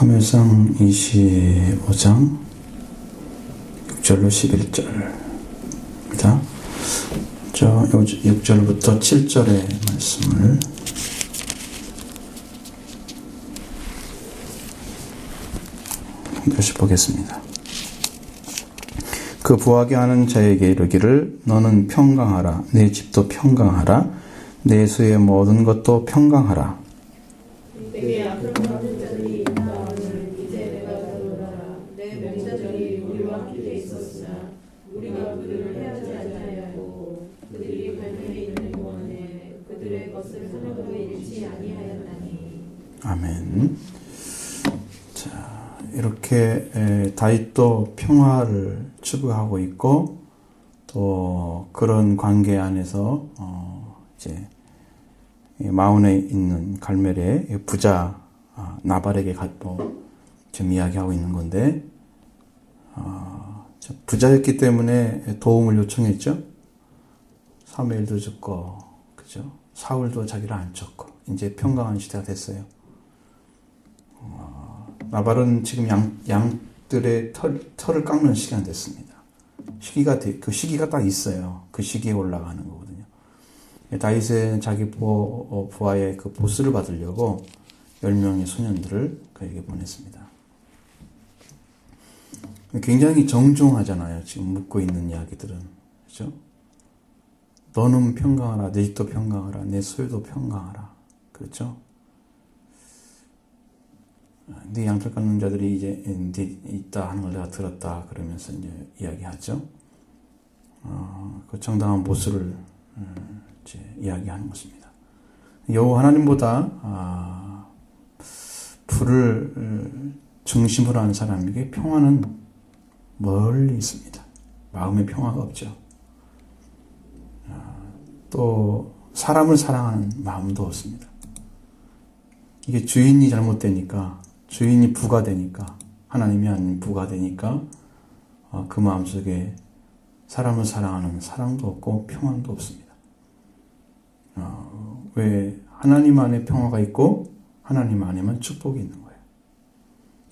사무엘상 25장 6절로 11절입니다. 6절부터 7절의 말씀을 다시 보겠습니다. 그 부하게 하는 자에게 이르기를 너는 평강하라. 내 집도 평강하라. 내 수의 모든 것도 평강하라. 내게 악함하는 자들이 있나오늘 이제 내가 다루라. 내 명자들이 우리와 함께 있었으나 우리가 그들을 해하지 아니하였고 그들이 발면에 있는 동안에 그들의 것을 하나도 잃지 아니하였나니. 아멘. 자, 이렇게 다윗도 평화를 추구하고 있고 또 그런 관계 안에서 이제 마온에 있는 갈멜의 부자 나발에게 좀 이야기하고 있는 건데 부자였기 때문에 도움을 요청했죠. 사무엘도 죽고 그죠? 사울도 자기를 안 쫓고 이제 평강한 시대가 됐어요. 나발은 지금 양들의 털을 깎는 시간 됐습니다. 그 시기가 딱 있어요. 그 시기에 올라가는 거거든요. 다윗은 자기 부하의 그 보스를 받으려고 10명의 소년들을 그에게 보냈습니다. 굉장히 정중하잖아요. 지금 묻고 있는 이야기들은. 그렇죠? 너는 평강하라. 내 집도 평강하라. 내 소유도 평강하라. 그렇죠? 네 양털 깎는 자들이 이제 있다 하는 걸 내가 들었다. 그러면서 이제 이야기하죠. 그 정당한 보스를 이제 이야기하는 것입니다. 여호와 하나님보다 불을 중심으로 하는 사람에게 평화는 멀리 있습니다. 마음의 평화가 없죠. 또 사람을 사랑하는 마음도 없습니다. 이게 주인이 잘못되니까 주인이 부가 되니까 하나님이 아닌 부가 되니까 그 마음속에 사람을 사랑하는 사랑도 없고 평안도 없습니다. 왜 하나님 안에 평화가 있고 하나님 안에만 축복이 있는 거예요.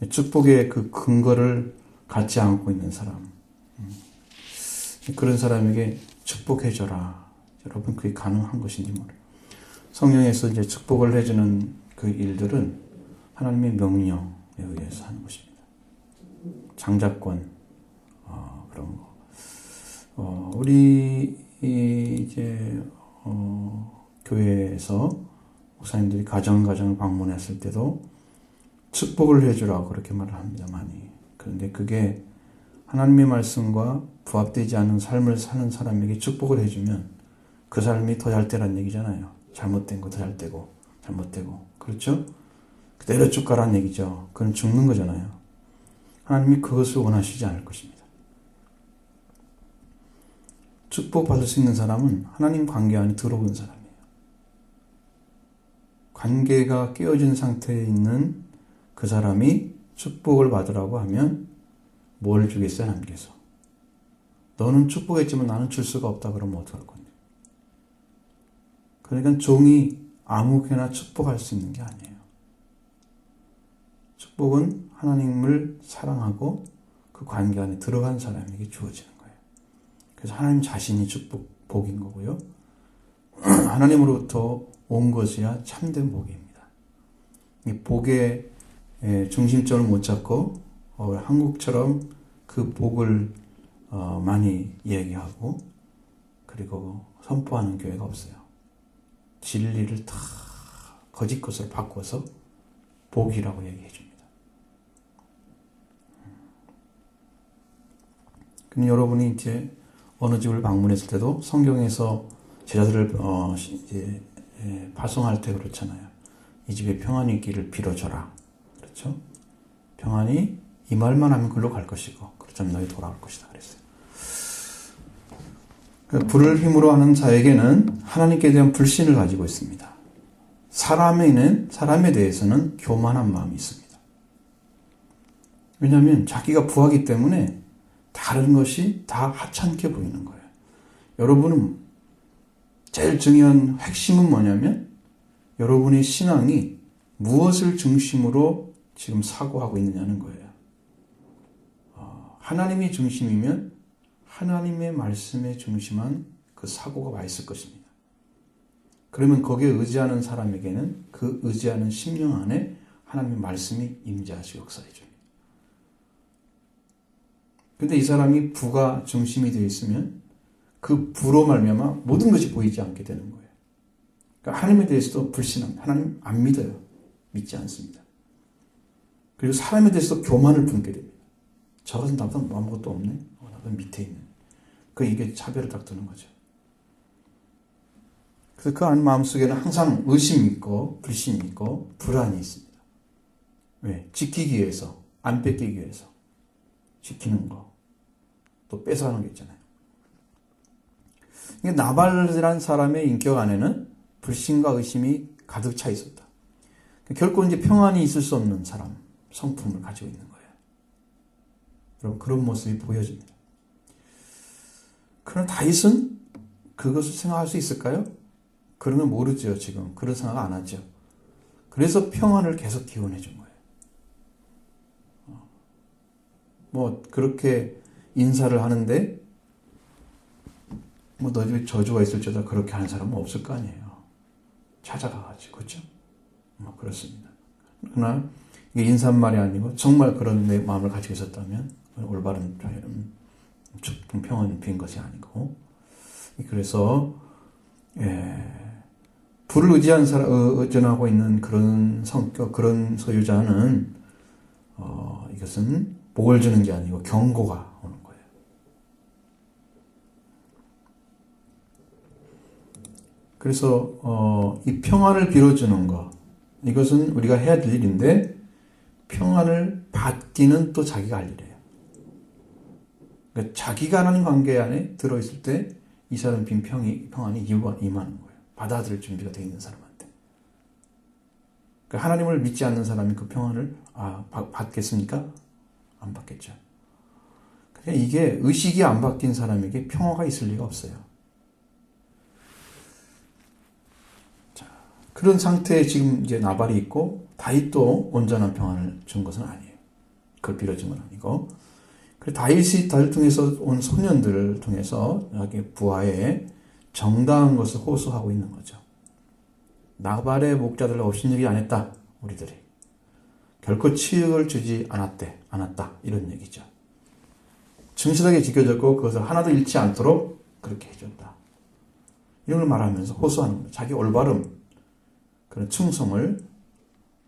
축복의 그 근거를 갖지 않고 있는 사람, 그런 사람에게 축복해줘라. 여러분 그게 가능한 것인지 모르겠어요. 성경에서 이제 축복을 해주는 그 일들은 하나님의 명령에 의해서 하는 것입니다. 장자권 그런 거. 우리 이제 교회에서 목사님들이 가정을 방문했을 때도 축복을 해주라고 그렇게 말을 합니다. 많이. 그런데 그게 하나님의 말씀과 부합되지 않은 삶을 사는 사람에게 축복을 해주면 그 삶이 더 잘 되란 얘기잖아요. 잘못된 거 더 잘 되고 잘못되고 그렇죠? 그대로 쭉 가란 얘기죠. 그건 죽는 거잖아요. 하나님이 그것을 원하시지 않을 것입니다. 축복받을 수 있는 사람은 하나님 관계 안에 들어온 사람이에요. 관계가 깨어진 상태에 있는 그 사람이 축복을 받으라고 하면 뭘 주겠어요? 하나님께서. 너는 축복했지만 나는 줄 수가 없다 그러면 어떡할 건데. 그러니까 종이 아무개나 축복할 수 있는 게 아니에요. 축복은 하나님을 사랑하고 그 관계 안에 들어간 사람에게 주어지는 거예요. 그래서 하나님 자신이 축복, 복인 거고요. 하나님으로부터 온 것이야 참된 복입니다. 이 복의 중심점을 못 잡고 한국처럼 그 복을 많이 얘기하고 그리고 선포하는 교회가 없어요. 진리를 다 거짓 것으로 바꿔서 복이라고 얘기해 줍니다. 그럼 여러분이 이제 어느 집을 방문했을 때도 성경에서 제자들을 이제 파송할 때 그렇잖아요. 이 집에 평안이 있기를 빌어줘라. 그렇죠? 평안이 이 말만 하면 글로 갈 것이고 그렇지 않으면 너희 돌아올 것이다 그랬어요. 불을 힘으로 하는 자에게는 하나님께 대한 불신을 가지고 있습니다. 사람에 대해서는 교만한 마음이 있습니다. 왜냐하면 자기가 부하기 때문에 다른 것이 다 하찮게 보이는 거예요. 여러분은 제일 중요한 핵심은 뭐냐면 여러분의 신앙이 무엇을 중심으로 지금 사고하고 있느냐는 거예요. 하나님이 중심이면 하나님의 말씀에 중심한 그 사고가 와 있을 것입니다. 그러면 거기에 의지하는 사람에게는 그 의지하는 심령 안에 하나님의 말씀이 임재하시고 역사해 줍니다. 근데 이 사람이 부가 중심이 되어 있으면 그 부로 말미암아 모든 것이 보이지 않게 되는 거예요. 그러니까 하나님에 대해서도 불신합니다. 하나님 안 믿어요. 믿지 않습니다. 그리고 사람에 대해서도 교만을 품게 됩니다. 저것은 나보다 아무것도 없네. 나보다 밑에 있는. 이게 차별을 딱 두는 거죠. 그래서 그 안 마음속에는 항상 의심이 있고 불신이 있고 불안이 있습니다. 왜? 지키기 위해서, 안 뺏기기 위해서 지키는 거, 또 뺏어가는 게 있잖아요. 나발이라는 사람의 인격 안에는 불신과 의심이 가득 차 있었다. 결코 이제 평안이 있을 수 없는 사람, 성품을 가지고 있는 거예요. 여러분, 그런 모습이 보여집니다. 그럼 다윗은 그것을 생각할 수 있을까요? 그런 걸 모르죠, 지금. 그런 생각 안 하죠. 그래서 평안을 계속 기원해 준 거예요. 그렇게 인사를 하는데, 너 집에 저주가 있을지어다 그렇게 하는 사람은 없을 거 아니에요. 찾아가가지고, 그렇죠? 그렇습니다. 그러나, 이게 인사말이 아니고, 정말 그런 내 마음을 가지고 있었다면, 올바른 평안 빈 것이 아니고, 그래서, 불을 의존하고 있는 그런 성격, 그런 소유자는, 이것은 복을 주는 게 아니고 경고가 오는 거예요. 그래서, 이 평안을 빌어주는 것, 이것은 우리가 해야 될 일인데, 평안을 받기는 또 자기가 할 일이에요. 그러니까 자기가 하는 관계 안에 들어있을 때, 이 사람 빈 평안이 임하는 거예요. 받아들일 준비가 되어 있는 사람한테. 그러니까 하나님을 믿지 않는 사람이 그 평안을 받겠습니까? 안 받겠죠. 그러니까 이게 의식이 안 바뀐 사람에게 평화가 있을 리가 없어요. 자, 그런 상태에 지금 이제 나발이 있고 다윗도 온전한 평안을 준 것은 아니에요. 그걸 빌어준 건 아니고. 그래서 다윗이 통해서 온 소년들을 통해서 여기 부하에 정당한 것을 호소하고 있는 거죠. 나발의 목자들 없인 일이 안 했다. 우리들이. 결코 치욕을 주지 않았다. 이런 얘기죠. 충실하게 지켜졌고 그것을 하나도 잃지 않도록 그렇게 해줬다. 이런 걸 말하면서 호소하는 거예요. 자기 올바름, 그런 충성을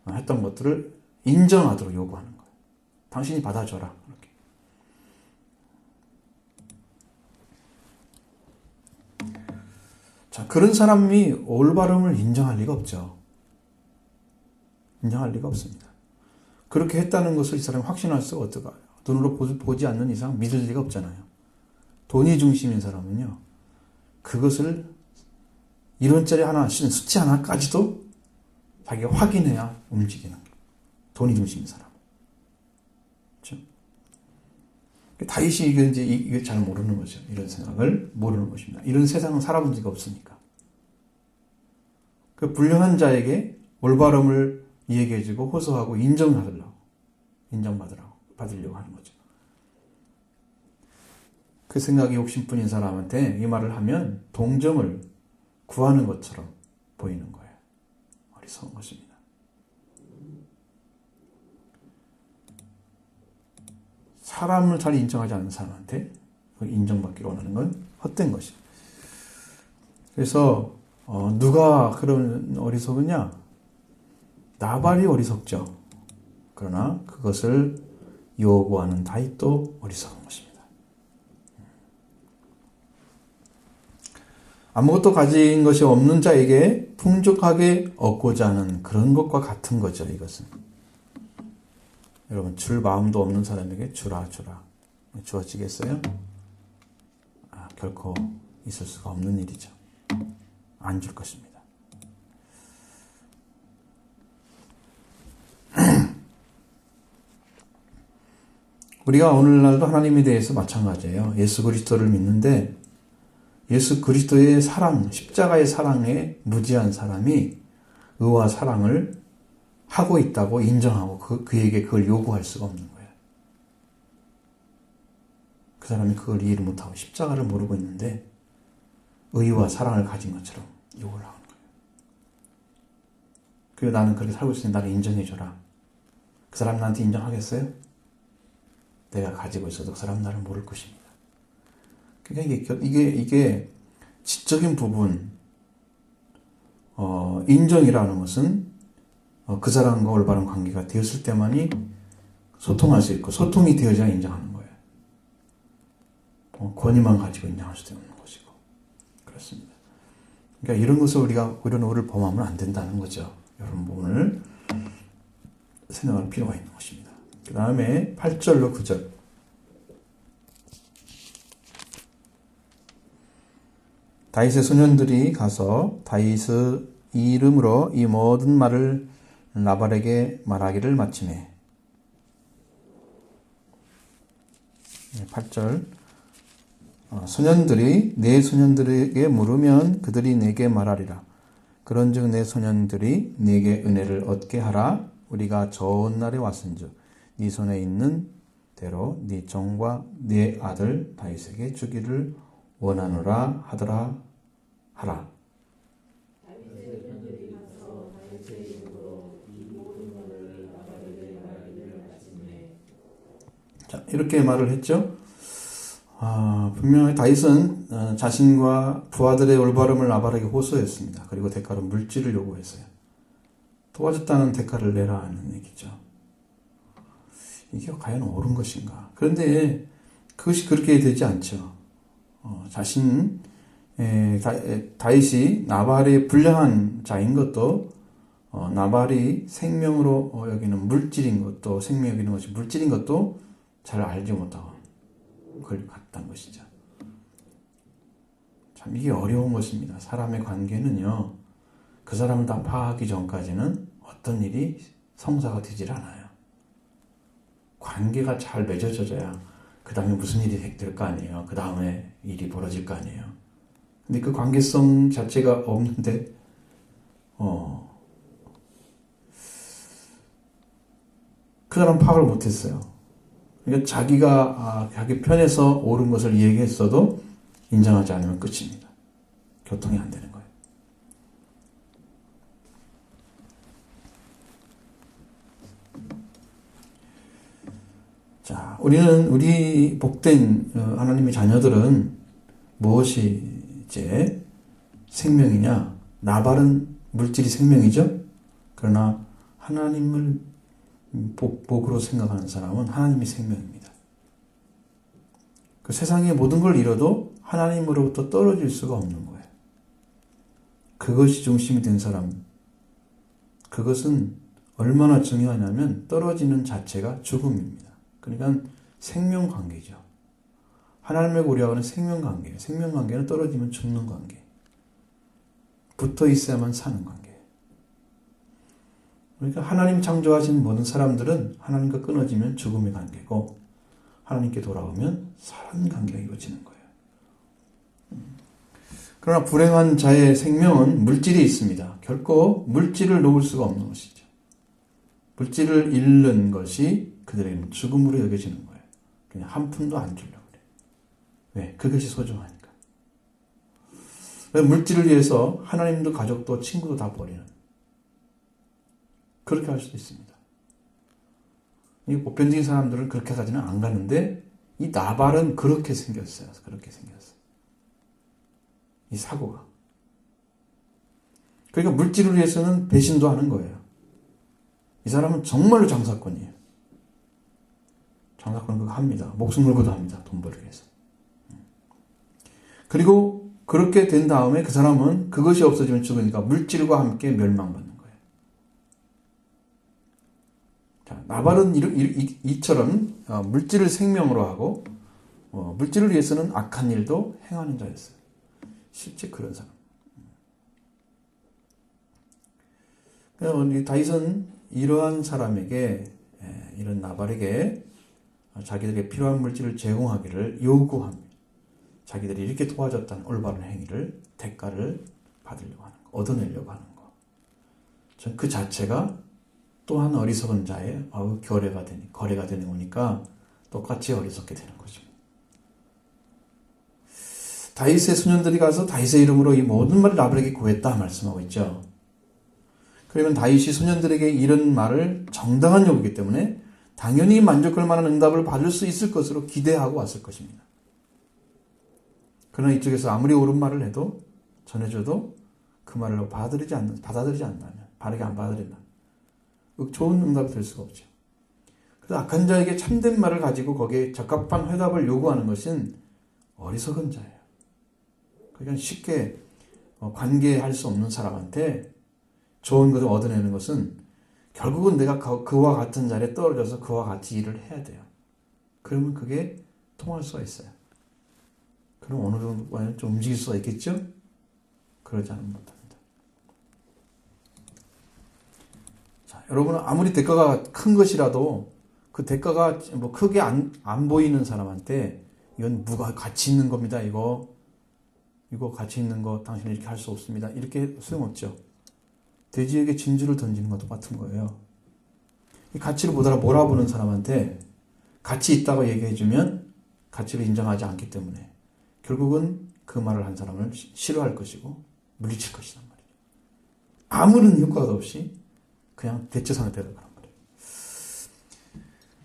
했던 것들을 인정하도록 요구하는 거예요. 당신이 받아줘라. 이렇게. 자, 그런 사람이 올바름을 인정할 리가 없죠. 인정할 리가 없습니다. 그렇게 했다는 것을 이 사람이 확신할 수가 어떨까요? 눈으로 보지 않는 이상 믿을 리가 없잖아요. 돈이 중심인 사람은요, 그것을 이론짜리 하나, 숫자 하나까지도 자기가 확인해야 움직이는 거예요. 돈이 중심인 사람. 그렇죠? 다윗이 이게 잘 모르는 거죠. 이런 생각을 모르는 것입니다. 이런 세상은 살아본 적이 없으니까. 그 불량한 자에게 올바름을 얘기해주고 호소하고 인정받으려고 하는 거죠. 그 생각이 욕심뿐인 사람한테 이 말을 하면 동정을 구하는 것처럼 보이는 거예요. 어리석은 것입니다. 사람을 잘 인정하지 않는 사람한테 인정받기를 원하는 건 헛된 것이에요. 그래서 누가 그런 어리석으냐? 나발이 어리석죠. 그러나 그것을 요구하는 다윗도 어리석은 것입니다. 아무것도 가진 것이 없는 자에게 풍족하게 얻고자 하는 그런 것과 같은 거죠. 이것은. 여러분, 줄 마음도 없는 사람에게 주라 주어지겠어요? 결코 있을 수가 없는 일이죠. 안 줄 것입니다. 우리가 오늘날도 하나님에 대해서 마찬가지예요. 예수 그리스도를 믿는데 예수 그리스도의 사랑, 십자가의 사랑에 무지한 사람이 의와 사랑을 하고 있다고 인정하고 그에게 그걸 요구할 수가 없는 거예요. 그 사람이 그걸 이해를 못하고 십자가를 모르고 있는데 의와 사랑을 가진 것처럼 요구를 하는 거예요. 그리고 나는 그렇게 살고 있으니 나를 인정해줘라. 그 사람 나한테 인정하겠어요? 내가 가지고 있어도 그 사람 나를 모를 것입니다. 그러니까 이게 지적인 부분, 인정이라는 것은 그 사람과 올바른 관계가 되었을 때만이 소통할 수 있고, 소통이 되어야 인정하는 거예요. 권위만 가지고 인정할 수도 없는 것이고, 그렇습니다. 그러니까 이런 것을 이런 오를 범하면 안 된다는 거죠. 이런 부분을 생각할 필요가 있는 것입니다. 그 다음에 8절로 9절. 다윗의 소년들이 가서 다윗의 이름으로 이 모든 말을 나발에게 말하기를 마치매. 8절. 소년들이 내 소년들에게 물으면 그들이 내게 말하리라. 그런즉 내 소년들이 내게 은혜를 얻게 하라. 우리가 좋은 날에 왔은즉 네 손에 있는 대로 네 종과 네 아들 다윗에게 주기를 원하노라 하더라 하라. 자, 이렇게 말을 했죠. 분명히 다윗은 자신과 부하들의 올바름을 나발에게 호소했습니다. 그리고 대가로 물질을 요구했어요. 도와줬다는 대가를 내라 하는 얘기죠. 이게 과연 옳은 것인가? 그런데 그것이 그렇게 되지 않죠. 다윗이 나발의 불량한 자인 것도 나발이 생명으로 여기는 물질인 것도 생명 여기는 것이 물질인 것도 잘 알지 못하고 그걸 갔다는 것이죠. 참 이게 어려운 것입니다. 사람의 관계는요. 그 사람을 다 파악하기 전까지는 어떤 일이 성사가 되질 않아요. 관계가 잘 맺어져야 그 다음에 무슨 일이 될 거 아니에요. 그 다음에 일이 벌어질 거 아니에요. 근데 그 관계성 자체가 없는데 그 사람 파악을 못했어요. 그러니까 자기가 자기 편에서 옳은 것을 얘기했어도 인정하지 않으면 끝입니다. 교통이 안 되는 거예요. 자, 우리 복된 하나님의 자녀들은 무엇이 이제 생명이냐? 나발은 물질이 생명이죠. 그러나 하나님을 복으로 생각하는 사람은 하나님이 생명입니다. 그 세상의 모든 걸 잃어도 하나님으로부터 떨어질 수가 없는 거예요. 그것이 중심이 된 사람, 그것은 얼마나 중요하냐면 떨어지는 자체가 죽음입니다. 그러니까 생명관계죠. 하나님을 고려하는 생명관계예요. 생명관계는 떨어지면 죽는 관계. 붙어 있어야만 사는 관계. 그러니까 하나님 창조하신 모든 사람들은 하나님과 끊어지면 죽음의 관계고 하나님께 돌아오면 사는 관계가 이루어지는 거예요. 그러나 불행한 자의 생명은 물질이 있습니다. 결코 물질을 놓을 수가 없는 것이죠. 물질을 잃는 것이 그들에게는 죽음으로 여겨지는 거예요. 그냥 한 푼도 안 주려고 그래요. 왜? 그것이 소중하니까. 물질을 위해서 하나님도 가족도 친구도 다 버리는 그렇게 할 수도 있습니다. 이 보편적인 사람들은 그렇게까지는 안 가는데 이 나발은 그렇게 생겼어요. 그렇게 생겼어요. 이 사고가. 그러니까 물질을 위해서는 배신도 하는 거예요. 이 사람은 정말로 장사꾼이에요. 장사꾼은 그거 합니다. 목숨 걸고도 합니다. 돈 벌기 위해서. 그리고 그렇게 된 다음에 그 사람은 그것이 없어지면 죽으니까 물질과 함께 멸망받는 거예요. 자, 나발은 이처럼 물질을 생명으로 하고 물질을 위해서는 악한 일도 행하는 자였어요. 실제 그런 사람. 다윗은 이러한 사람에게 이런 나발에게 자기들에게 필요한 물질을 제공하기를 요구합니다. 자기들이 이렇게 도와줬다는 올바른 행위를 대가를 받으려고 하는 거, 얻어내려고 하는 거. 전 그 자체가 또한 어리석은 자의 거래가 되는 거니까 똑같이 어리석게 되는 거죠. 다윗의 소년들이 가서 다윗의 이름으로 이 모든 말을 나발에게 구했다 말씀하고 있죠. 그러면 다윗이 소년들에게 이런 말을 정당한 요구이기 때문에 당연히 만족할 만한 응답을 받을 수 있을 것으로 기대하고 왔을 것입니다. 그러나 이쪽에서 아무리 옳은 말을 해도 전해줘도 그 말을 받아들이지 않는다면, 바르게 안 받아들인다면 좋은 응답이 될 수가 없죠. 그래서 악한 자에게 참된 말을 가지고 거기에 적합한 회답을 요구하는 것은 어리석은 자예요. 그러니까 쉽게 관계할 수 없는 사람한테 좋은 것을 얻어내는 것은 결국은 내가 그와 같은 자리에 떨어져서 그와 같이 일을 해야 돼요. 그러면 그게 통할 수가 있어요. 그럼 어느 정도까지 좀 움직일 수가 있겠죠? 그러지 않으면 못합니다. 자, 여러분은 아무리 대가가 큰 것이라도 그 대가가 뭐 크게 안 보이는 사람한테 이건 무가 가치 있는 겁니다. 이거 가치 있는 거 당신은 이렇게 할 수 없습니다. 이렇게 소용없죠. 돼지에게 진주를 던지는 것도 똑같은 거예요. 이 가치를 못 몰아보는 사람한테 가치 있다고 얘기해주면 가치를 인정하지 않기 때문에 결국은 그 말을 한 사람을 싫어할 것이고 물리칠 것이란 말이에요. 아무런 효과도 없이 그냥 대처 상태로 가는 거예요.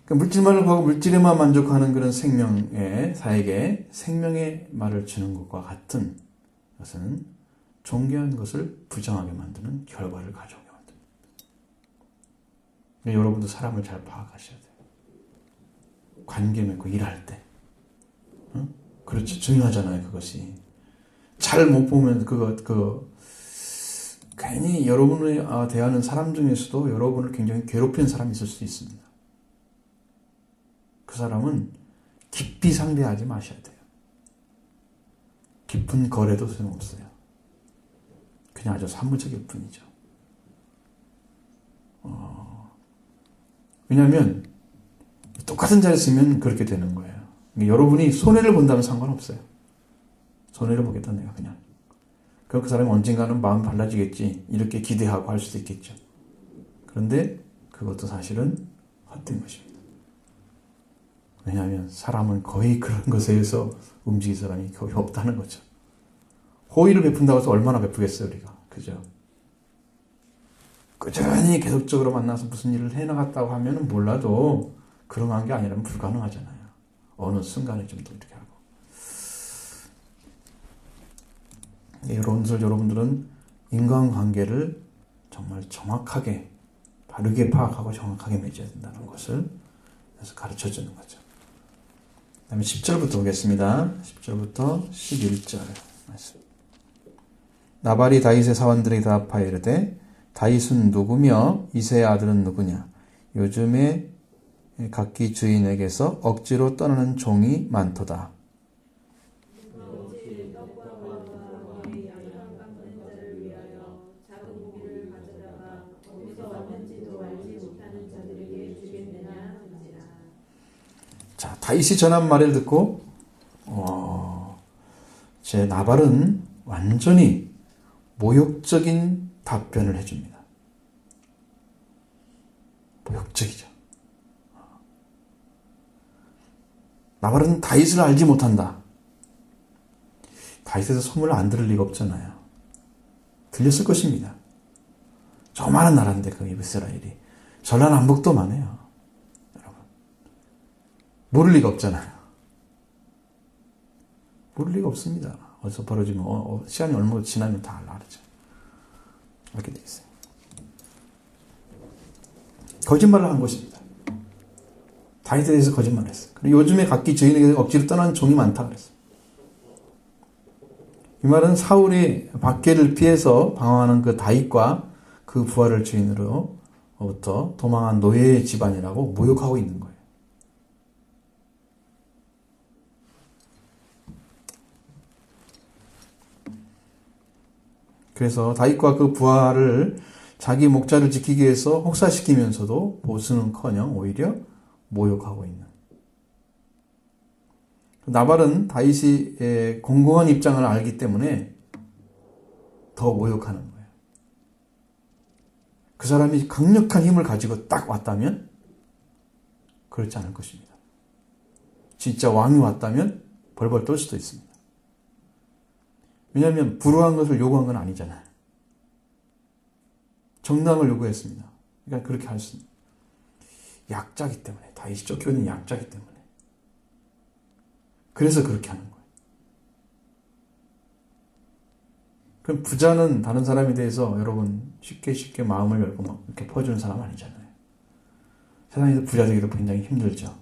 그러니까 물질만을 구하고 물질에만 만족하는 그런 사에게 생명의 말을 주는 것과 같은 것은 존귀한 것을 부정하게 만드는 결과를 가져오게 만듭니다. 그러니까 여러분도 사람을 잘 파악하셔야 돼요. 관계 맺고 일할 때. 그렇죠. 중요하잖아요, 그것이. 잘 못 보면 괜히 여러분을 대하는 사람 중에서도 여러분을 굉장히 괴롭히는 사람이 있을 수 있습니다. 그 사람은 깊이 상대하지 마셔야 돼요. 깊은 거래도 소용없어요. 그냥 아주 사무적일 뿐이죠. 왜냐하면 똑같은 자리에 쓰면 그렇게 되는 거예요. 여러분이 손해를 본다면 상관없어요. 손해를 보겠다 내가 그냥. 그럼 그 사람이 언젠가는 마음 달라지겠지 이렇게 기대하고 할 수도 있겠죠. 그런데 그것도 사실은 헛된 것입니다. 왜냐하면 사람은 거의 그런 것에 의해서 움직일 사람이 거의 없다는 거죠. 호의를 베푼다고 해서 얼마나 베푸겠어요 우리가. 그죠? 꾸준히 계속적으로 만나서 무슨 일을 해나갔다고 하면 몰라도 그런 게 아니라면 불가능하잖아요. 어느 순간에 좀 더 이렇게 하고. 여러분들은 인간관계를 정말 정확하게 바르게 파악하고 정확하게 맺어야 된다는 것을 그래서 가르쳐 주는 거죠. 그 다음에 10절부터 보겠습니다. 10절부터 11절 말씀. 나발이 다윗의 사원들에게 대답하여 이르되 다윗은 누구며 이새의 아들은 누구냐? 요즘에 각기 주인에게서 억지로 떠나는 종이 많도다. 자, 다윗이 전한 말을 듣고 제 나발은 완전히 모욕적인 답변을 해줍니다. 모욕적이죠. 나발은 다윗을 알지 못한다. 다윗에서 소문을 안 들을 리가 없잖아요. 들렸을 것입니다. 조그마한 나라인데 그 이스라엘이 전라남북도 많아요. 여러분 모를 리가 없잖아요. 모를 리가 없습니다. 어디서 벌어지면 시간이 얼마 지나면 다 알죠. 알게 돼 있어요. 거짓말을 한 것입니다. 다윗에 대해서 거짓말을 했어요. 그리고 요즘에 각기 주인에게 억지로 떠나는 종이 많다 그랬어요. 이 말은 사울이 박해를 피해서 방황하는 그 다윗과 그 부하를 주인으로부터 도망한 노예의 집안이라고 모욕하고 있는 거예요. 그래서 다윗과 그 부하를 자기 목자를 지키기 위해서 혹사시키면서도 보수는커녕 오히려 모욕하고 있는. 나발은 다윗이 공공한 입장을 알기 때문에 더 모욕하는 거예요. 그 사람이 강력한 힘을 가지고 딱 왔다면 그렇지 않을 것입니다. 진짜 왕이 왔다면 벌벌 떨 수도 있습니다. 왜냐하면 불우한 것을 요구한 건 아니잖아요. 정당을 요구했습니다. 그러니까 그렇게 할 수 있습니다. 약자기 때문에, 다윗이 쫓겨있는 약자기 때문에. 그래서 그렇게 하는 거예요. 그럼 부자는 다른 사람에 대해서 여러분 쉽게 마음을 열고 막 이렇게 퍼주는 사람 아니잖아요. 세상에서 부자 되기도 굉장히 힘들죠.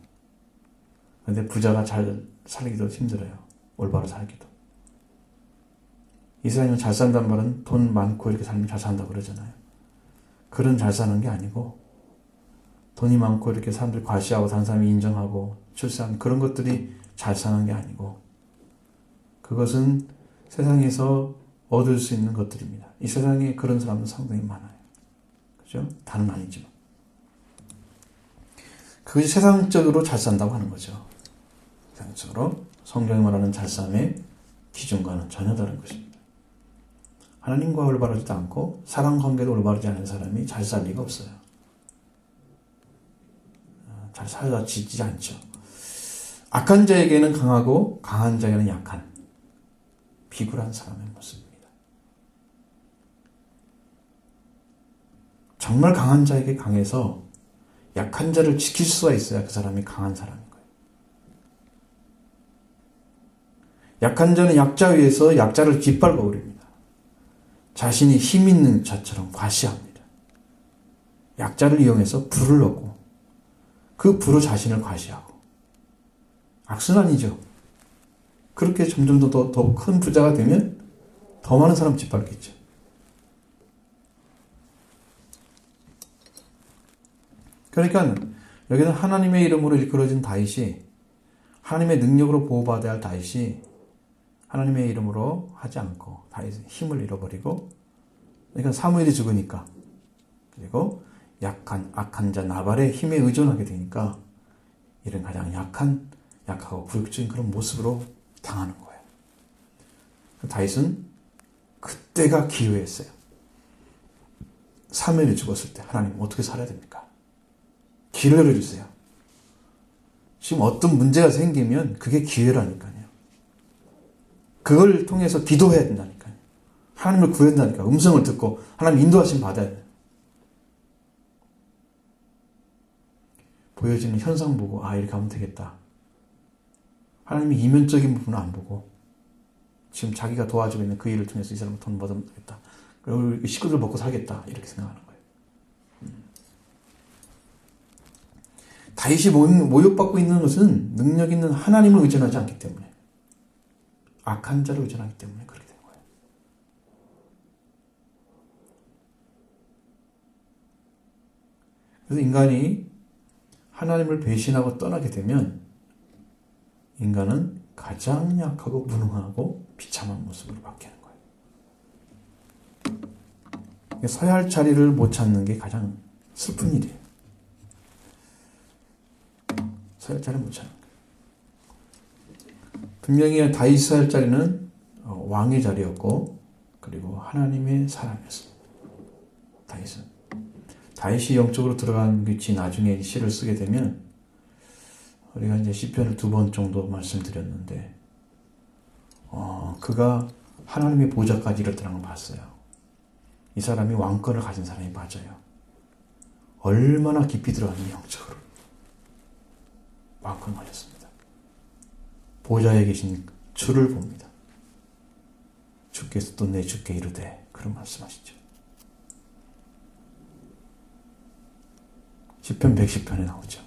그런데 부자가 잘 살기도 힘들어요. 올바로 살기도. 이 세상에서 잘 산다는 말은 돈 많고 이렇게 살면 잘 산다고 그러잖아요. 그런 잘 사는 게 아니고 돈이 많고 이렇게 사람들이 과시하고 다른 사람이 인정하고 출세하는 그런 것들이 잘 사는 게 아니고 그것은 세상에서 얻을 수 있는 것들입니다. 이 세상에 그런 사람은 상당히 많아요. 그죠? 다는 아니지만. 그것이 세상적으로 잘 산다고 하는 거죠. 세상적으로 성경이 말하는 잘 삶의 기준과는 전혀 다른 것입니다. 하나님과 올바르지도 않고 사람 관계도 올바르지 않은 사람이 잘 살 리가 없어요. 잘 살아지지 않죠. 악한 자에게는 강하고 강한 자에게는 약한 비굴한 사람의 모습입니다. 정말 강한 자에게 강해서 약한 자를 지킬 수가 있어야 그 사람이 강한 사람인 거예요. 약한 자는 약자 위에서 약자를 짓밟아 버립니다. 자신이 힘 있는 자처럼 과시합니다. 약자를 이용해서 부를 얻고 그 부로 자신을 과시하고 악순환이죠. 그렇게 점점 더 큰 부자가 되면 더 많은 사람 짓밟겠죠. 그러니까 여기는 하나님의 이름으로 일컬어진 다윗이 하나님의 능력으로 보호받아야 할 다윗이 하나님의 이름으로 하지 않고 다윗의 힘을 잃어버리고 그러니까 사무엘이 죽으니까 그리고 악한 자 나발의 힘에 의존하게 되니까 이런 가장 약하고 굴욕적인 그런 모습으로 당하는 거예요. 다윗은 그때가 기회였어요. 사무엘이 죽었을 때 하나님 어떻게 살아야 됩니까? 길을 열어주세요. 지금 어떤 문제가 생기면 그게 기회라니까요. 그걸 통해서 기도해야 된다니까요. 하나님을 구해야 된다니까. 음성을 듣고 하나님 인도하심 받아야 돼요. 보여지는 현상 보고 이렇게 하면 되겠다. 하나님이 이면적인 부분은 안 보고 지금 자기가 도와주고 있는 그 일을 통해서 이 사람을 돈 받으면 되겠다. 그리고 식구들 먹고 살겠다. 이렇게 생각하는 거예요. 다윗이 모욕받고 있는 것은 능력 있는 하나님을 의존하지 않기 때문에 악한 자를 의존하기 때문에 그렇게 된 거예요. 그래서 인간이 하나님을 배신하고 떠나게 되면 인간은 가장 약하고 무능하고 비참한 모습으로 바뀌는 거예요. 서야 할 자리를 못 찾는 게 가장 슬픈 일이에요. 서야 할 자리를 못 찾는 거예요. 분명히 다윗이 서야 할 자리는 왕의 자리였고 그리고 하나님의 사람이었습니다. 다윗이 영적으로 들어간 위치 나중에 시를 쓰게 되면 우리가 이제 시편을 2번 정도 말씀드렸는데 그가 하나님의 보좌까지 이르더라는 걸 봤어요. 이 사람이 왕권을 가진 사람이 맞아요. 얼마나 깊이 들어가는 영적으로 왕권 가졌습니다. 보좌에 계신 주를 봅니다. 주께서 또 내 주께 이르되 그런 말씀하시죠. 시편 110편에 나오죠.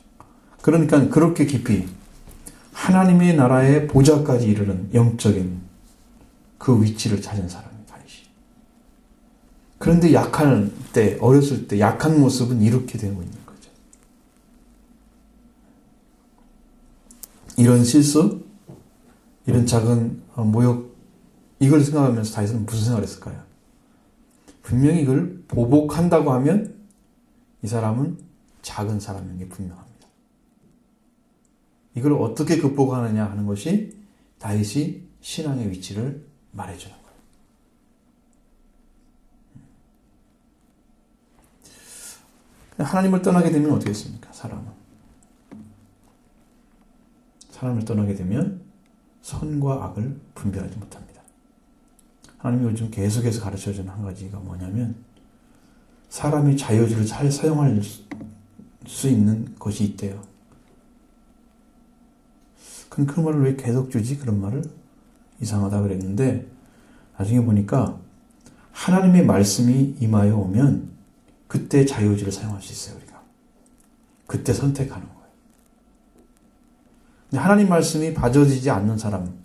그러니까 그렇게 깊이 하나님의 나라의 보좌까지 이르는 영적인 그 위치를 찾은 사람이 다윗이. 그런데 약할 때, 어렸을 때 약한 모습은 이렇게 되고 있는 거죠. 이런 실수, 이런 작은 모욕, 이걸 생각하면서 다윗은 무슨 생각을 했을까요? 분명히 이걸 보복한다고 하면 이 사람은 작은 사람인 게 분명합니다. 이걸 어떻게 극복하느냐 하는 것이 다윗이 신앙의 위치를 말해주는 거예요. 하나님을 떠나게 되면 어떻게 했습니까? 사람을 떠나게 되면 선과 악을 분별하지 못합니다. 하나님이 요즘 계속해서 가르쳐주는 한 가지가 뭐냐면 사람이 자유의지를 잘 사용할 수 있는 것이 있대요. 그럼 그 말을 왜 계속 주지? 그런 말을 이상하다 그랬는데 나중에 보니까 하나님의 말씀이 임하여 오면 그때 자유의지를 사용할 수 있어요. 우리가 그때 선택하는 거예요. 근데 하나님 말씀이 받아들이지 않는 사람,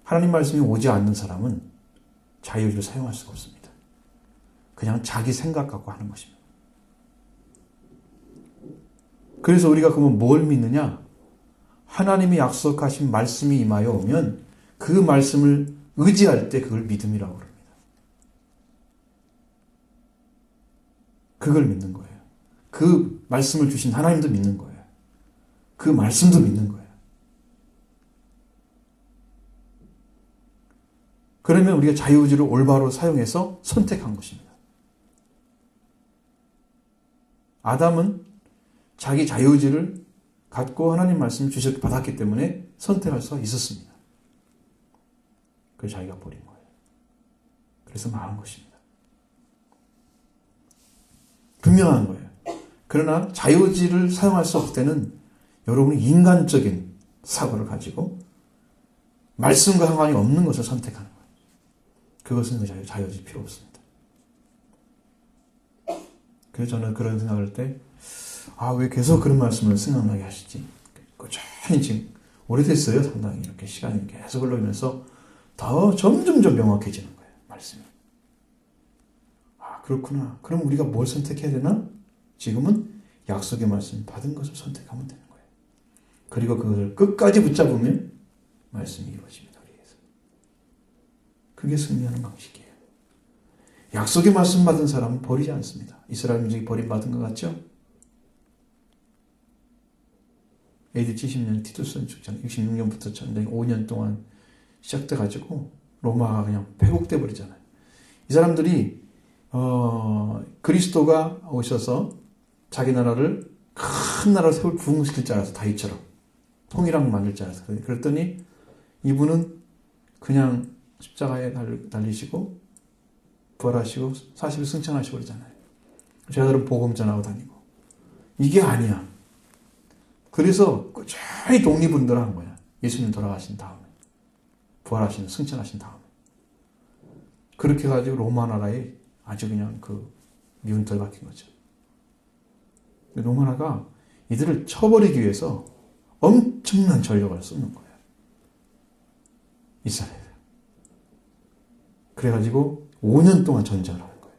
하나님 말씀이 오지 않는 사람은 자유의지를 사용할 수가 없습니다. 그냥 자기 생각 갖고 하는 것입니다. 그래서 우리가 그러면 뭘 믿느냐? 하나님이 약속하신 말씀이 임하여 오면 그 말씀을 의지할 때 그걸 믿음이라고 합니다. 그걸 믿는 거예요. 그 말씀을 주신 하나님도 믿는 거예요. 그 말씀도 믿는 거예요. 그러면 우리가 자유의지를 올바로 사용해서 선택한 것입니다. 아담은 자기 자유의지를 갖고 하나님 말씀을 받았기 때문에 선택할 수가 있었습니다. 그걸 자기가 버린 거예요. 그래서 망한 것입니다. 분명한 거예요. 그러나 자유의지를 사용할 수 없을 때는 여러분이 인간적인 사고를 가지고 말씀과 상관이 없는 것을 선택하는 거예요. 그것은 자유의지 필요 없습니다. 그래서 저는 그런 생각을 할 때 왜 계속 그런 말씀을 생각나게 하시지? 꾸준히 지금 오래됐어요. 상당히 이렇게 시간이 계속 흘러가면서 더 점점 명확해지는 거예요. 말씀이. 그렇구나. 그럼 우리가 뭘 선택해야 되나? 지금은 약속의 말씀 받은 것을 선택하면 되는 거예요. 그리고 그것을 끝까지 붙잡으면 말씀이 이루어집니다. 우리에게서. 그게 승리하는 방식이에요. 약속의 말씀 받은 사람은 버리지 않습니다. 이스라엘 민족이 버림받은 것 같죠? AD 70년 티투스는 죽잖아요. 66년부터 전쟁 5년 동안 시작돼가지고 로마가 그냥 회복돼 버리잖아요. 이 사람들이 그리스도가 오셔서 자기 나라를 큰 나라로 세울 부흥시킬 줄 알아서 다윗처럼 통일왕 만들 줄 알아서 그랬더니 이분은 그냥 십자가에 달리시고 부활하시고 40일 승천하시고 그러잖아요. 제자들은 복음 전하고 다니고 이게 아니야. 그래서 꾸준히 독립운동을 한 거야. 예수님 돌아가신 다음에 부활하신 승천하신 다음에 그렇게 해가지고 로마 나라에 아주 그냥 그 미운털 박힌 거죠. 로마나가 이들을 쳐버리기 위해서 엄청난 전력을 쏟는 거예요. 이스라엘. 그래가지고 5년 동안 전쟁을 하는 거예요.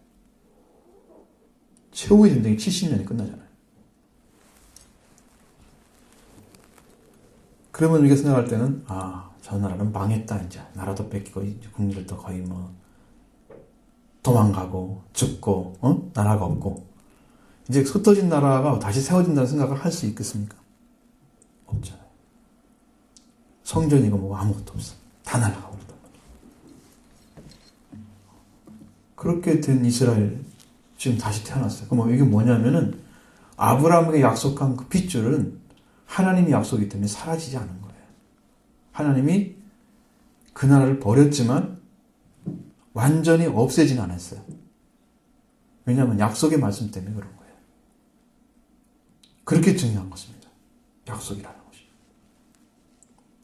최후의 전쟁이 70년이 끝나잖아요. 그러면 우리가 생각할 때는 저 나라는 망했다. 이제 나라도 뺏기고 국민들도 거의 도망가고 죽고 나라가 없고 이제 흩어진 나라가 다시 세워진다는 생각을 할 수 있겠습니까? 없잖아요. 성전이고 뭐 아무것도 없어. 다 날아가고 그러다 보니. 그렇게 된 이스라엘 지금 다시 태어났어요. 그럼 이게 뭐냐면은 아브라함에게 약속한 그 핏줄은 하나님의 약속이기 때문에 사라지지 않은 거예요. 하나님이 그 나라를 버렸지만 완전히 없애진 않았어요. 왜냐하면 약속의 말씀 때문에 그런 거예요. 그렇게 중요한 것입니다. 약속이라는 것이.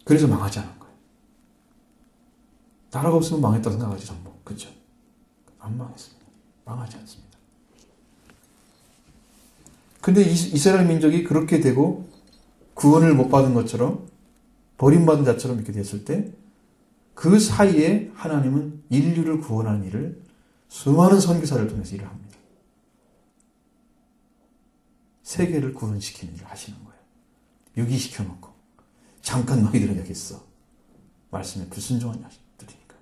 그래서 망하지 않은 거예요. 나라가 없으면 망했다고 생각하지 전부. 그렇죠? 안 망했습니다. 망하지 않습니다. 근데 이스라엘 민족이 그렇게 되고 구원을 못 받은 것처럼 버림받은 자처럼 이렇게 됐을 때 그 사이에 하나님은 인류를 구원하는 일을 수많은 선교사를 통해서 일을 합니다. 세계를 구원시키는 일을 하시는 거예요. 유기시켜놓고 잠깐 너희들은 여기 있어. 말씀에 불순종한 자들이니까.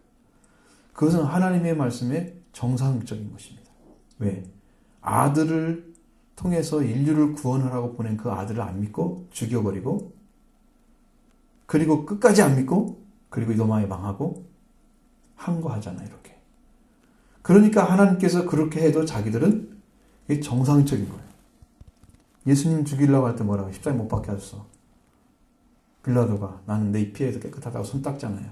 그것은 하나님의 말씀의 정상적인 것입니다. 왜? 아들을 통해서 인류를 구원하라고 보낸 그 아들을 안 믿고 죽여버리고 그리고 끝까지 안 믿고 그리고 이도마에 망하고 항거하잖아요. 이렇게. 그러니까 하나님께서 그렇게 해도 자기들은 이게 정상적인 거예요. 예수님 죽이려고 할 때 뭐라고 십자가에 못 박게 하셨어. 빌라도가 나는 내 피에서 깨끗하다고 손 닦잖아요.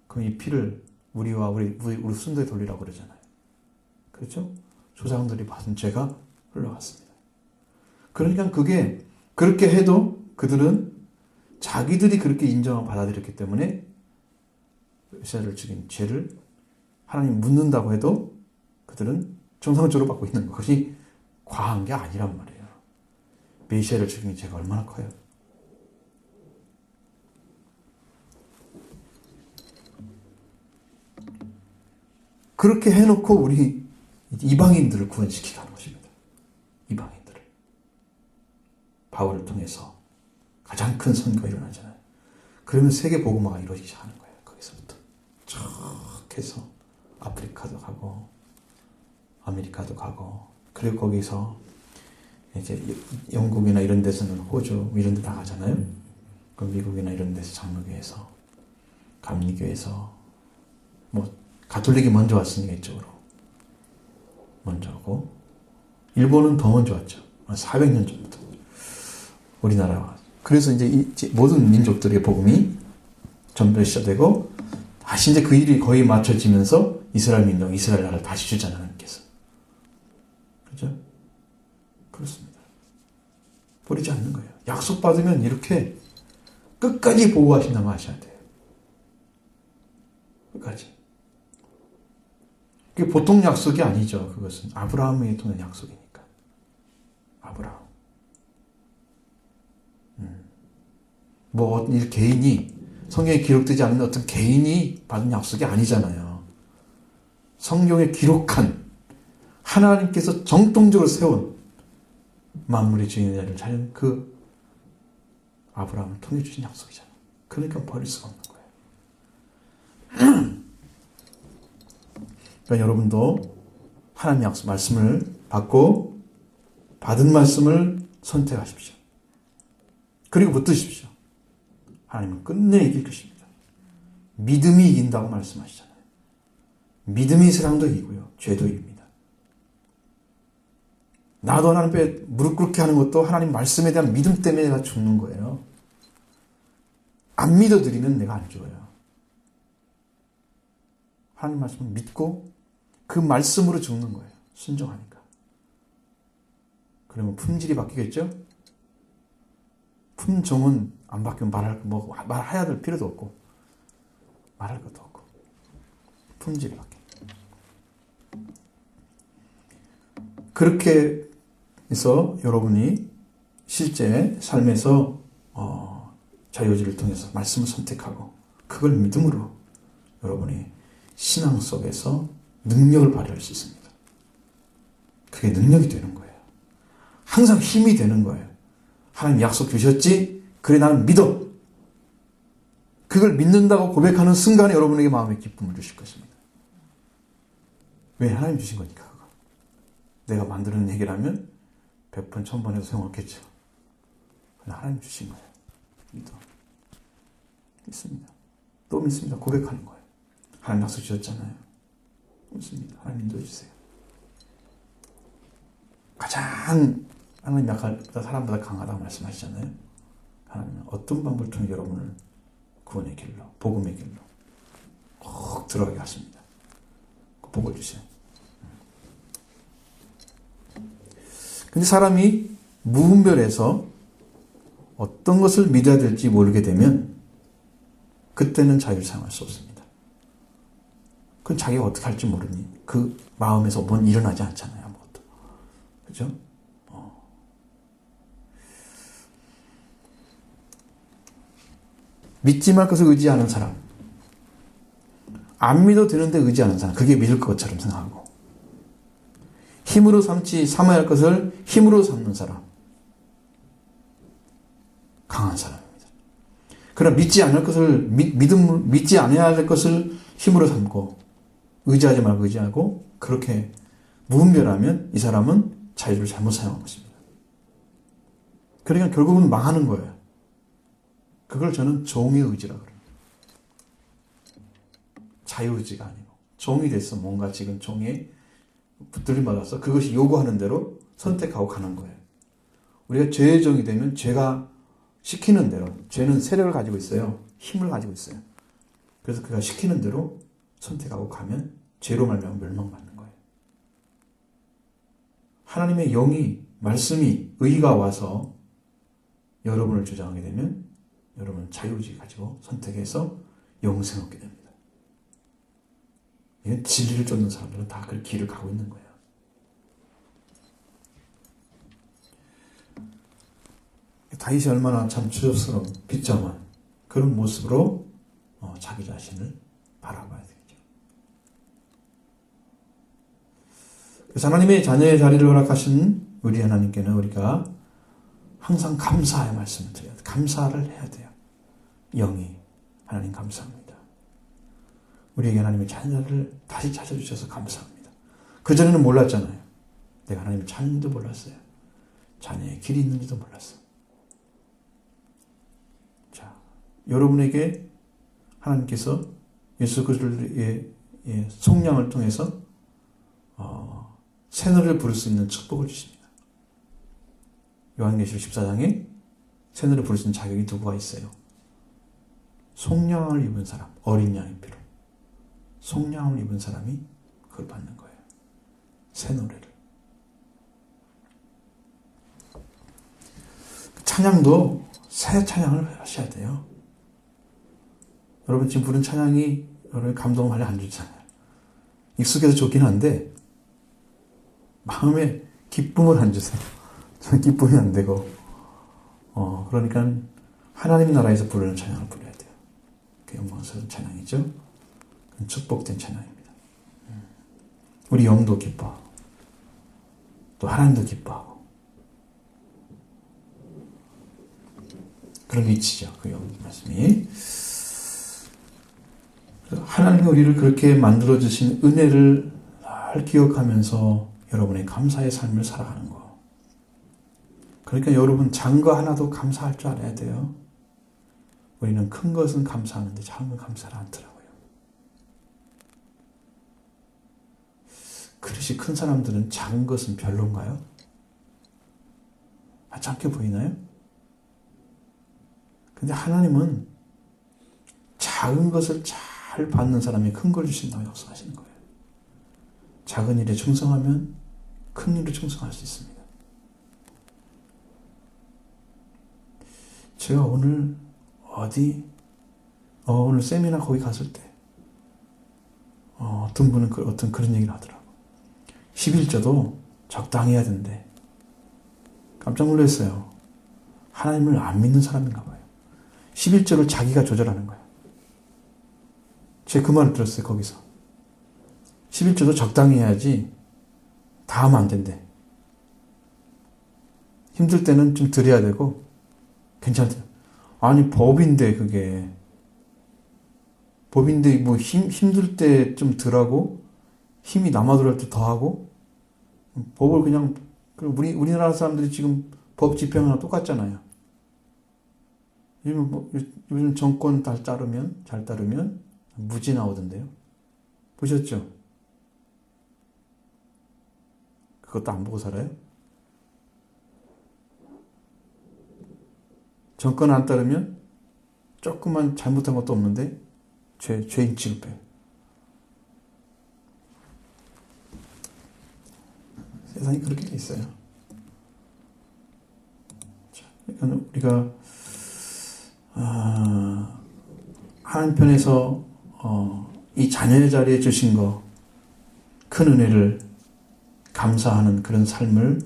그럼 이 피를 우리와 우리 순도에 돌리라고 그러잖아요. 그렇죠? 조상들이 받은 죄가 흘러갔습니다. 그러니까 그게 그렇게 해도 그들은 자기들이 그렇게 인정하고 받아들였기 때문에 메시아를 죽인 죄를 하나님 묻는다고 해도 그들은 정상적으로 받고 있는 것이 과한 게 아니란 말이에요. 메시아를 죽인 죄가 얼마나 커요. 그렇게 해놓고 우리 이방인들을 구원시키게 하는 것입니다. 이방인들을. 바울을 통해서 가장 큰 선거가 일어나잖아요. 그러면 세계 복음화가 이루어지기 시작하는 거예요. 거기서부터 쭉 해서 아프리카도 가고 아메리카도 가고, 그리고 거기서 이제 영국이나 이런 데서는 호주 이런 데 나가잖아요. 그럼 미국이나 이런 데서 장로교에서 감리교에서 뭐 가톨릭이 먼저 왔으니까 이쪽으로 먼저 오고, 일본은 더 먼저 왔죠. 400년 전부터 우리나라와. 그래서 이제 모든 민족들의 복음이 전부 시작되고, 다시 이제 그 일이 거의 맞춰지면서 이스라엘 민족, 이스라엘 나라를 다시 주잖아요, 하나님께서. 그렇죠? 그렇습니다. 버리지 않는 거예요. 약속받으면 이렇게 끝까지 보호하신다고 하셔야 돼요. 끝까지. 그게 보통 약속이 아니죠. 그것은 아브라함에 통한 약속이니까. 아브라함. 뭐 어떤 개인이, 성경에 기록되지 않는 어떤 개인이 받은 약속이 아니잖아요. 성경에 기록한 하나님께서 정통적으로 세운 만물의 주인을 찾은 그 아브라함을 통해 주신 약속이잖아요. 그러니까 버릴 수가 없는 거예요. 그러니까 여러분도 하나님 약속 말씀을 받고 받은 말씀을 선택하십시오. 그리고 붙드십시오. 하나님은 끝내 이길 것입니다. 믿음이 이긴다고 말씀하시잖아요. 믿음이 세상도 이기고요, 죄도 이깁니다. 나도 하나님 앞에 무릎 꿇게 하는 것도 하나님 말씀에 대한 믿음 때문에 내가 죽는 거예요. 안 믿어드리면 내가 안 죽어요. 하나님 말씀을 믿고 그 말씀으로 죽는 거예요. 순종하니까. 그러면 품질이 바뀌겠죠? 품종은 안 바뀌면 말해야 될 필요도 없고 말할 것도 없고 품질이 바뀌어요. 그렇게 해서 여러분이 실제 삶에서 자유의지를 통해서 말씀을 선택하고 그걸 믿음으로 여러분이 신앙 속에서 능력을 발휘할 수 있습니다. 그게 능력이 되는 거예요. 항상 힘이 되는 거예요. 하나님 약속 주셨지? 그래 나는 믿어. 그걸 믿는다고 고백하는 순간에 여러분에게 마음의 기쁨을 주실 것입니다. 왜? 하나님 주신 거니까. 그거. 내가 만드는 얘기라면 100번, 1000번 해도 소용없겠죠. 그냥 하나님 주신 거예요. 믿어. 믿습니다. 또 믿습니다. 고백하는 거예요. 하나님 약속 주셨잖아요. 믿습니다. 하나님 인도해주세요. 가장 하나님 약보다 사람보다 강하다고 말씀하시잖아요. 하나님은 어떤 방법을 통해 여러분을 구원의 길로, 복음의 길로 꼭 들어가게 하십니다. 그 복을 주세요. 근데 사람이 무분별해서 어떤 것을 믿어야 될지 모르게 되면 그때는 자유를 사용할 수 없습니다. 그건 자기가 어떻게 할지 모르니 그 마음에서 뭔 일어나지 않잖아요. 아무것도. 그죠? 믿지 말 것을 의지하는 사람, 안 믿어도 되는데 의지하는 사람, 그게 믿을 것처럼 생각하고, 힘으로 삼아야 할 것을 힘으로 삼는 사람, 강한 사람입니다. 그러나 믿지 않아야 할 것을 힘으로 삼고 의지하지 말고 의지하고 그렇게 무분별하면 이 사람은 자유를 잘못 사용한 것입니다. 그러니까 결국은 망하는 거예요. 그걸 저는 종의 의지라고 그래요. 자유의지가 아니고 종이 돼서 뭔가 지금 종에 붙들림 받아서 그것이 요구하는 대로 선택하고 가는 거예요. 우리가 죄의 종이 되면 죄가 시키는 대로, 죄는 세력을 가지고 있어요. 힘을 가지고 있어요. 그래서 그가 시키는 대로 선택하고 가면 죄로 말미암아 멸망받는 거예요. 하나님의 영이, 말씀이, 의가 와서 여러분을 주장하게 되면 여러분은 자유의지 가지고 선택해서 영생 얻게 됩니다. 이건 진리를 쫓는 사람들은 다 그 길을 가고 있는 거예요. 다윗이 얼마나 참 추접스러운 비참한 그런 모습으로 자기 자신을 바라봐야 되겠죠. 그래서 하나님의 자녀의 자리를 허락하신 우리 하나님께는 우리가 항상 감사의 말씀을 드려야 돼요. 감사를 해야 돼요. 영이 하나님 감사합니다. 우리에게 하나님의 자녀를 다시 찾아주셔서 감사합니다. 그전에는 몰랐잖아요. 내가 하나님의 자녀인지도 몰랐어요. 자녀의 길이 있는지도 몰랐어요. 자, 여러분에게 하나님께서 예수 그리스도의 속량을 통해서 새노래를 부를 수 있는 축복을 주십니다. 요한계시록 14장에 새노래 부를 수 있는 자격이 누구가 있어요? 속량을 입은 사람, 어린 양의 피로 속량을 입은 사람이 그걸 받는 거예요. 새노래를. 찬양도 새 찬양을 하셔야 돼요. 여러분 지금 부른 찬양이 여러분의 감동을 많이 안 주잖아요. 익숙해서 좋긴 한데 마음에 기쁨을 안 주세요. 저는 기쁨이 안 되고 그러니까 하나님 나라에서 부르는 찬양을 부려야 돼요. 그 영광스러운 찬양이죠. 축복된 찬양입니다. 우리 영도 기뻐하고 또 하나님도 기뻐하고 그런 위치죠. 그 영 말씀이 하나님이 우리를 그렇게 만들어주신 은혜를 잘 기억하면서 여러분의 감사의 삶을 살아가는 거. 그러니까 여러분 작은 거 하나도 감사할 줄 알아야 돼요. 우리는 큰 것은 감사하는데 작은 건 감사를 않더라고요. 그릇이 큰 사람들은 작은 것은 별론가요? 작게 보이나요? 근데 하나님은 작은 것을 잘 받는 사람이 큰 걸 주신다고 약속하시는 거예요. 작은 일에 충성하면 큰 일에 충성할 수 있습니다. 제가 오늘 오늘 세미나 거기 갔을 때 어떤 분은 어떤 그런 얘기를 하더라고. 11조도 적당히 해야 된대. 깜짝 놀랐어요. 하나님을 안 믿는 사람인가 봐요. 11조를 자기가 조절하는 거예요. 제가 그 말을 들었어요. 거기서. 11조도 적당히 해야지 다 하면 안 된대. 힘들 때는 좀 드려야 되고 괜찮대요. 아니 법인데 그게 법인데 뭐 힘들 때 좀 덜하고 힘이 남아돌 때 더 하고 법을 그냥 우리나라 사람들이 지금 법 집행하나 똑같잖아요. 요즘 정권 잘 따르면 무지 나오던데요. 보셨죠? 그것도 안 보고 살아요? 정권 안 따르면 조금만 잘못한 것도 없는데 죄인 취급해요. 세상이 그렇게 돼 있어요. 자, 그러니까 우리가 한편에서 이 자녀의 자리에 주신 거 큰 은혜를 감사하는 그런 삶을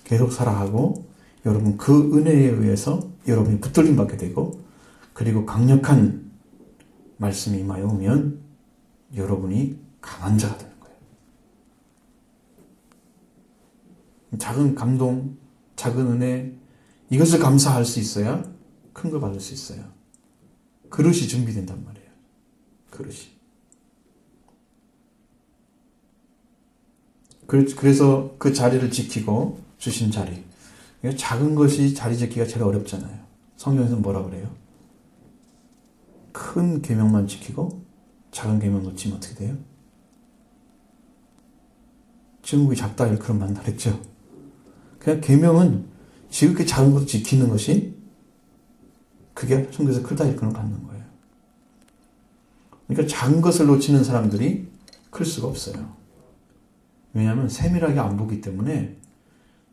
계속 살아가고 여러분 그 은혜에 의해서 여러분이 붙들림 받게 되고 그리고 강력한 말씀이 임하여 오면 여러분이 강한 자가 되는 거예요. 작은 감동, 작은 은혜 이것을 감사할 수 있어야 큰 거 받을 수 있어요. 그릇이 준비된단 말이에요. 그릇이. 그래서 그 자리를 지키고 주신 자리. 작은 것이 자리 지키기가 제일 어렵잖아요. 성경에서는 뭐라 그래요? 큰 계명만 지키고 작은 계명 놓치면 어떻게 돼요? 중국이 작다 일컬음 만나 그랬죠. 그냥 계명은 지극히 작은 것을 지키는 것이 그게 성경에서 크다 일꾼을 갖는 거예요. 그러니까 작은 것을 놓치는 사람들이 클 수가 없어요. 왜냐하면 세밀하게 안 보기 때문에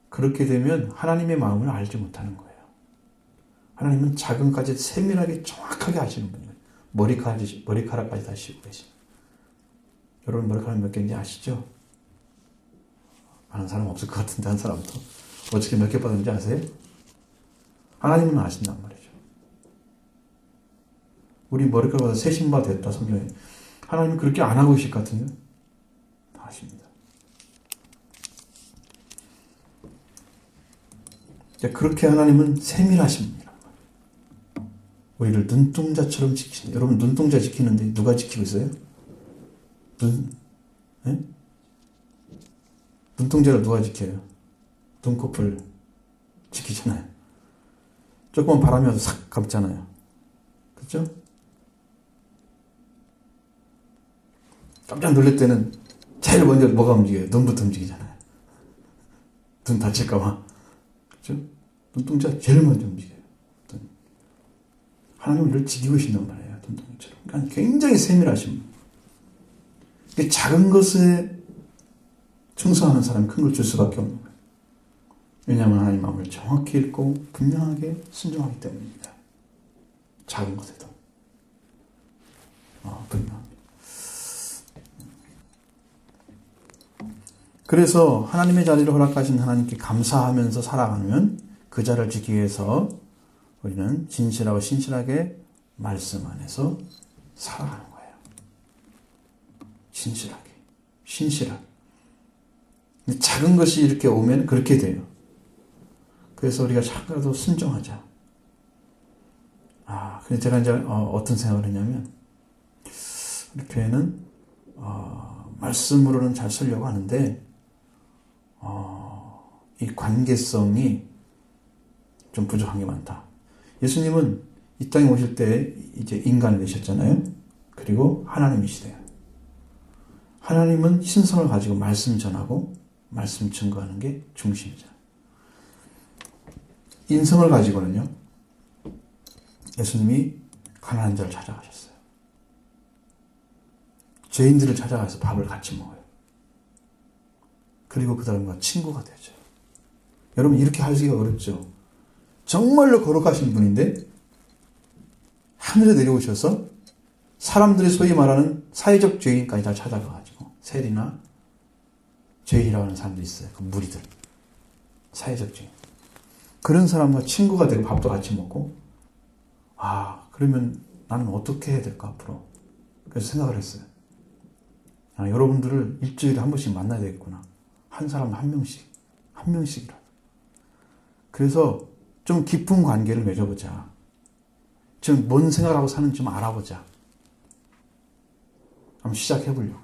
그렇게 되면 하나님의 마음을 알지 못하는 거예요. 하나님은 작은 까지 세밀하게 정확하게 아시는 분이에요. 머리카락까지 다 씌우고 계시죠. 여러분 머리카락 몇 개인지 아시죠? 아는 사람 없을 것 같은데 한 사람도. 어떻게 몇 개 받았는지 아세요? 하나님은 아신단 말이죠. 우리 머리카락보다 세신바 됐다 성경에. 하나님은 그렇게 안 하고 계실 것 같은데 다 아십니다. 그렇게 하나님은 세밀하신 분이란 말이에요. 우리를 눈동자처럼 지키신다. 여러분 눈동자 지키는데 누가 지키고 있어요? 눈동자를 누가 지켜요? 눈꺼풀 지키잖아요. 조금만 바람이 와도 싹 감잖아요. 그렇죠? 깜짝 놀랄 때는 제일 먼저 뭐가 움직여요? 눈부터 움직이잖아요. 눈 다칠까봐. 그렇죠? 눈동자 제일 먼저 움직여요. 하나님은 이를 지키고 계신단 말이에요. 눈동자처럼. 그러니까 굉장히 세밀하신 분. 작은 것에 충성하는 사람이 큰 걸 줄 수밖에 없는 거예요. 왜냐하면 하나님 마음을 정확히 읽고 분명하게 순종하기 때문입니다. 작은 것에도. 분명합니다. 그래서 하나님의 자리를 허락하신 하나님께 감사하면서 살아가면 그 자리를 지키기 위해서 우리는 진실하고 신실하게 말씀 안에서 살아가는 거예요. 진실하게, 신실하게. 근데 작은 것이 이렇게 오면 그렇게 돼요. 그래서 우리가 작아도 순종하자. 근데 제가 이제 어떤 생각을 했냐면 우리 교회는 말씀으로는 잘 쓰려고 하는데 이 관계성이 좀 부족한 게 많다. 예수님은 이 땅에 오실 때 이제 인간이 되셨잖아요. 그리고 하나님이시대요. 하나님은 신성을 가지고 말씀 전하고 말씀 증거하는 게 중심이죠. 인성을 가지고는요. 예수님이 가난한 자를 찾아가셨어요. 죄인들을 찾아가서 밥을 같이 먹어요. 그리고 그 사람과 친구가 되죠. 여러분 이렇게 하기가 어렵죠. 정말로 거룩하신 분인데 하늘에 내려오셔서 사람들이 소위 말하는 사회적 죄인까지 다 찾아가가지고 세리나 죄인이라고 하는 사람들이 있어요. 그 무리들. 사회적 죄인. 그런 사람과 친구가 되고 밥도 같이 먹고 그러면 나는 어떻게 해야 될까 앞으로. 그래서 생각을 했어요. 여러분들을 일주일에 한 번씩 만나야 되겠구나. 한 사람 한 명씩이라도. 그래서 좀 깊은 관계를 맺어보자. 지금 뭔 생각을 하고 사는지 좀 알아보자. 한번 시작해보려고.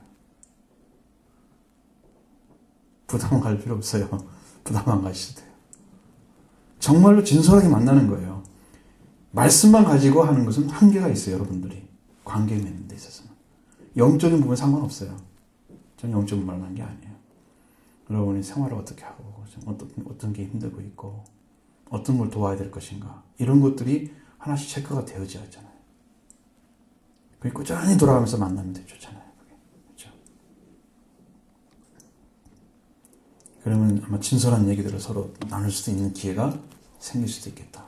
부담 갈 필요 없어요. 부담 안 가셔도 돼요. 정말로 진솔하게 만나는 거예요. 말씀만 가지고 하는 것은 한계가 있어요. 여러분들이 관계 맺는 데 있어서는. 영적인 부분 상관없어요. 저는 영적인 말을 하는 게 아니에요. 여러분이 생활을 어떻게 하고 어떤 게 힘들고 있고 어떤 걸 도와야 될 것인가 이런 것들이 하나씩 체크가 되어져야 하잖아요. 그게 꾸준히 돌아가면서 만나면 되게 좋잖아요. 그렇죠? 그러면 아마 진솔한 얘기들을 서로 나눌 수도 있는 기회가 생길 수도 있겠다.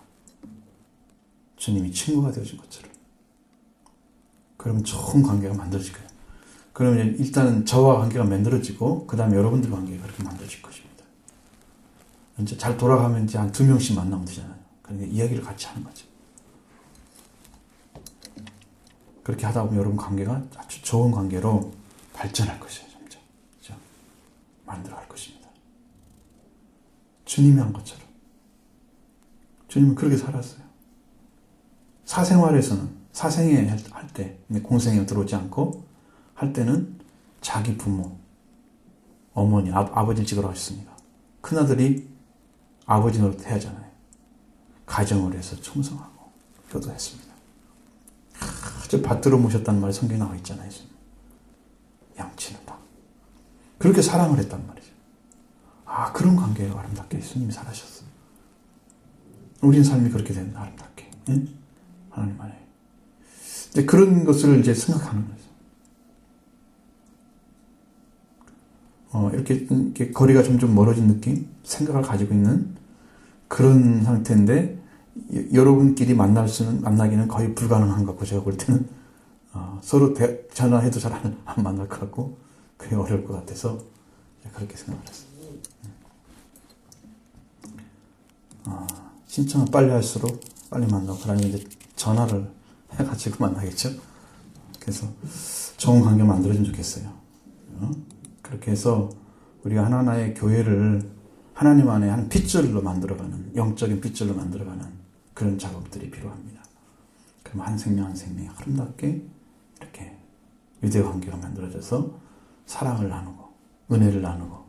주님이 친구가 되어준 것처럼. 그러면 좋은 관계가 만들어질 거예요. 그러면 일단은 저와 관계가 만들어지고 그 다음에 여러분들 관계가 그렇게 만들어질 것입니다. 이제 잘 돌아가면 이제 한 2명씩 만나면 되잖아요. 그러니까 이야기를 같이 하는 거죠. 그렇게 하다 보면 여러분 관계가 아주 좋은 관계로 발전할 것이에요. 점점. 그렇죠? 만들어갈 것입니다. 주님이 한 것처럼. 주님은 그렇게 살았어요. 사생활에서는 사생애 할 때 공생에 들어오지 않고 할 때는 자기 부모, 어머니, 아버지를 찍으러 하셨습니다. 큰아들이 아버지 노릇 해야잖아요. 가정을 해서 충성하고 효도했습니다. 아주 받들어 모셨다는 말이 성경에 나와 있잖아요. 양치는 다. 그렇게 사랑을 했단 말이죠. 그런 관계가 아름답게 예수님이 살아셨어요. 우린 삶이 그렇게 된다, 아름답게. 예? 하나님 안에. 이제 그런 것을 이제 생각하는 거죠. 이렇게 거리가 점점 멀어진 느낌? 생각을 가지고 있는 그런 상태인데, 여러분끼리 만나기는 거의 불가능한 것 같고, 제가 볼 때는, 서로 전화해도 잘 안 만날 것 같고, 그게 어려울 것 같아서, 그렇게 생각을 했어요. 신청을 빨리 할수록 빨리 만나고, 그러면 이제 전화를 해가지고 만나겠죠? 그래서 좋은 관계 만들어주면 좋겠어요. 그렇게 해서 우리가 하나하나의 교회를 하나님 안에 한 핏줄로 만들어가는, 영적인 핏줄로 만들어가는 그런 작업들이 필요합니다. 그럼 한 생명 한 생명이 아름답게 이렇게 유대 관계가 만들어져서 사랑을 나누고, 은혜를 나누고,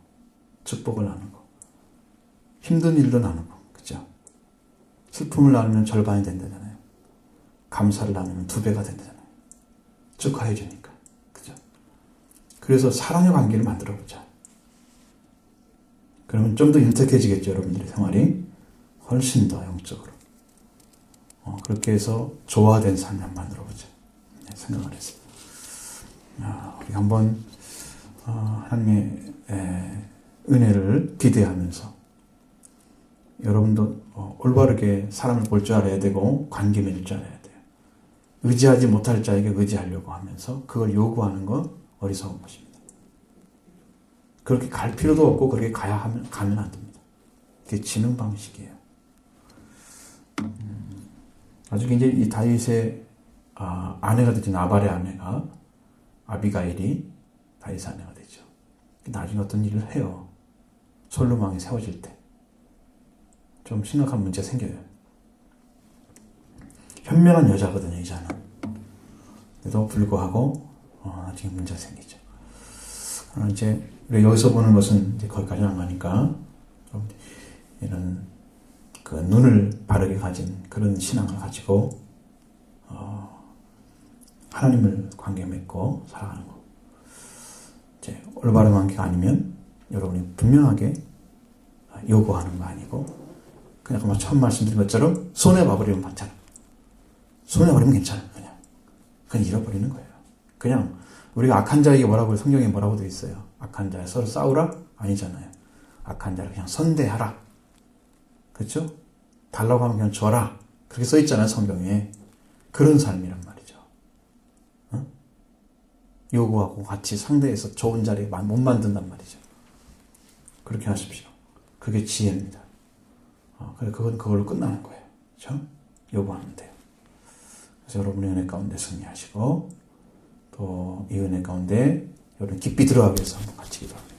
축복을 나누고, 힘든 일도 나누고, 그죠? 슬픔을 나누면 절반이 된다잖아요. 감사를 나누면 2배가 된다잖아요. 축하해 주니까. 그죠? 그래서 사랑의 관계를 만들어 보자. 그러면 좀 더 윤택해지겠죠, 여러분들의 생활이. 훨씬 더 영적으로. 그렇게 해서 조화된 삶을 한번 만들어 보자. 생각을 했어요. 우리 한번, 하나님의 은혜를 기대하면서, 여러분도 올바르게 사람을 볼 줄 알아야 되고, 관계 맺을 줄 알아야 돼요. 의지하지 못할 자에게 의지하려고 하면서, 그걸 요구하는 건 어리석은 것입니다. 그렇게 갈 필요도 없고, 그렇게 가면 안 됩니다. 그게 지능 방식이에요. 나중에 이제 이 다윗의 아내가 되죠. 나발의 아내가, 아비가일이 다윗의 아내가 되죠. 나중에 어떤 일을 해요. 솔로몬 왕이 세워질 때. 좀 심각한 문제가 생겨요. 현명한 여자거든요, 이 자는. 그래도 불구하고, 나중에 문제가 생기죠. 이제, 우리가 여기서 보는 것은 이제 거기까지는 안 가니까, 이런, 그 눈을 바르게 가진 그런 신앙을 가지고, 하나님을 관계 맺고 살아가는 거. 이제, 올바른 관계가 아니면, 여러분이 분명하게 요구하는 거 아니고, 그냥 아까 처음 말씀드린 것처럼 손해봐버리면 괜찮아. 손해버리면 괜찮아. 그냥 잃어버리는 거예요. 그냥 우리가 악한 자에게 뭐라고 성경에 뭐라고 되어 있어요. 악한 자에 서로 싸우라? 아니잖아요. 악한 자를 그냥 선대하라. 그렇죠? 달라고 하면 그냥 줘라. 그렇게 써 있잖아요, 성경에. 그런 삶이란 말이죠. 요구하고 같이 상대해서 좋은 자리에 못 만든단 말이죠. 그렇게 하십시오. 그게 지혜입니다. 그건 그걸로 끝나는 거예요. 그렇죠? 요구하면 돼요. 그래서 여러분의 은혜 가운데 승리하시고, 또 이 은혜 가운데 여러분 깊이 들어가기 위해서 한번 같이 기도합니다.